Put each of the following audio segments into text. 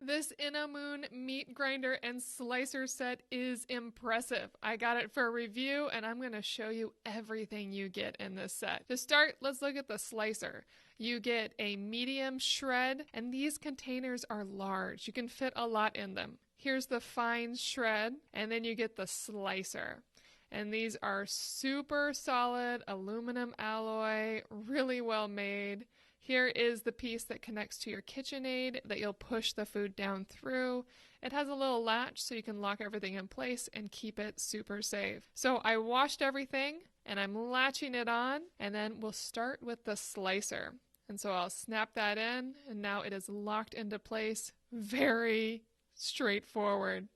This Innomoon meat grinder and slicer set is impressive. I got it for a review and I'm going to show you everything you get in this set. To start, let's look at the slicer. You get a medium shred and these containers are large. You can fit a lot in them. Here's the fine shred and then you get the slicer. And these are super solid aluminum alloy, really well made. Here is the piece that connects to your KitchenAid that you'll push the food down through. It has a little latch so you can lock everything in place and keep it super safe. So I washed everything and I'm latching it on, and then we'll start with the slicer. And so I'll snap that in and now it is locked into place. Very straightforward.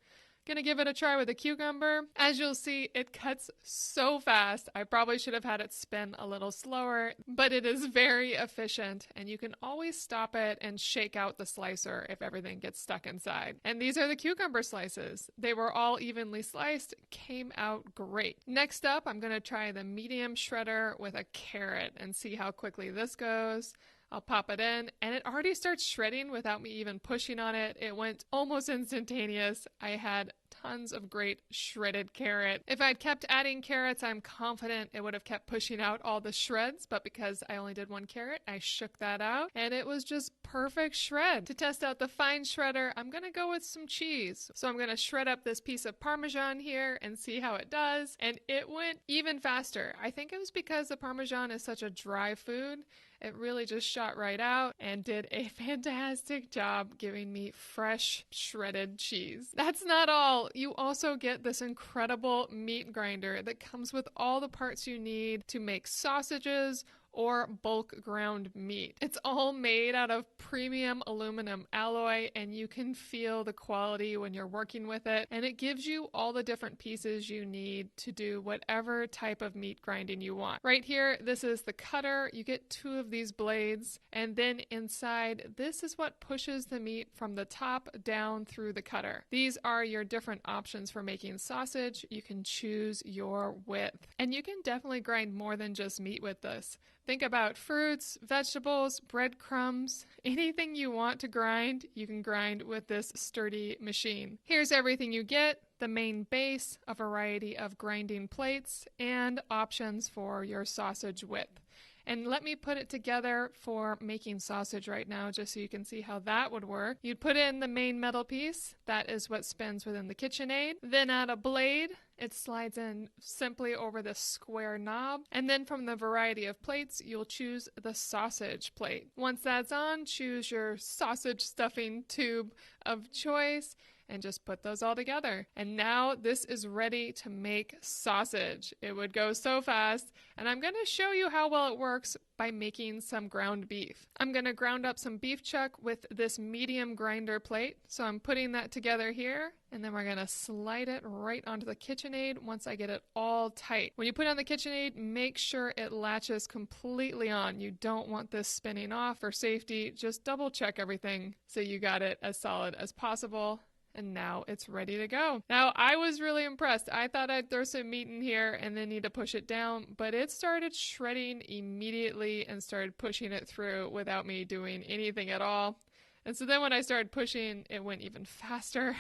Gonna give it a try with a cucumber. As you'll see, it cuts so fast. I probably should have had it spin a little slower, but it is very efficient and you can always stop it and shake out the slicer if everything gets stuck inside. And these are the cucumber slices. They were all evenly sliced, came out great. Next up, I'm gonna try the medium shredder with a carrot and see how quickly this goes. I'll pop it in and it already starts shredding without me even pushing on it. It went almost instantaneous. I had tons of great shredded carrot. If I'd kept adding carrots, I'm confident it would have kept pushing out all the shreds, but because I only did one carrot, I shook that out and it was just perfect shred. To test out the fine shredder, I'm gonna go with some cheese. So I'm gonna shred up this piece of Parmesan here and see how it does, and it went even faster. I think it was because the Parmesan is such a dry food. It really just shot right out and did a fantastic job giving me fresh shredded cheese. That's not all. You also get this incredible meat grinder that comes with all the parts you need to make sausages or bulk ground meat. It's all made out of premium aluminum alloy and you can feel the quality when you're working with it, and it gives you all the different pieces you need to do whatever type of meat grinding you want. Right here, this is the cutter. You get two of these blades, and then inside, this is what pushes the meat from the top down through the cutter. These are your different options for making sausage. You can choose your width, and you can definitely grind more than just meat with this. Think about fruits, vegetables, breadcrumbs, anything you want to grind, you can grind with this sturdy machine. Here's everything you get: the main base, a variety of grinding plates, and options for your sausage width. And let me put it together for making sausage right now just so you can see how that would work. You'd put in the main metal piece. That is what spins within the KitchenAid. Then add a blade. It slides in simply over the square knob. And then from the variety of plates, you'll choose the sausage plate. Once that's on, choose your sausage stuffing tube of choice and just put those all together. And now this is ready to make sausage. It would go so fast. And I'm going to show you how well it works by making some ground beef. I'm going to ground up some beef chuck with this medium grinder plate. So I'm putting that together here, and then we're going to slide it right onto the KitchenAid once I get it all tight. When you put it on the KitchenAid, make sure it latches completely on. You don't want this spinning off for safety. Just double check everything so you got it as solid as possible. And now it's ready to go. Now, I was really impressed. I thought I'd throw some meat in here and then need to push it down, but it started shredding immediately and started pushing it through without me doing anything at all. And so then when I started pushing, it went even faster.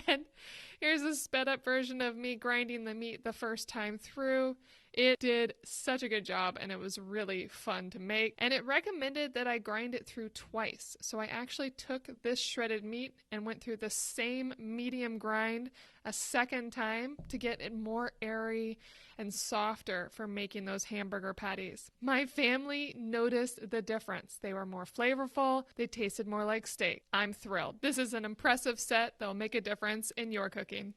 And here's a sped up version of me grinding the meat the first time through. It did such a good job and it was really fun to make. And it recommended that I grind it through twice. So I actually took this shredded meat and went through the same medium grind a second time to get it more airy and softer for making those hamburger patties. My family noticed the difference. They were more flavorful. They tasted more like steak. I'm thrilled. This is an impressive set that will make a difference in your cooking.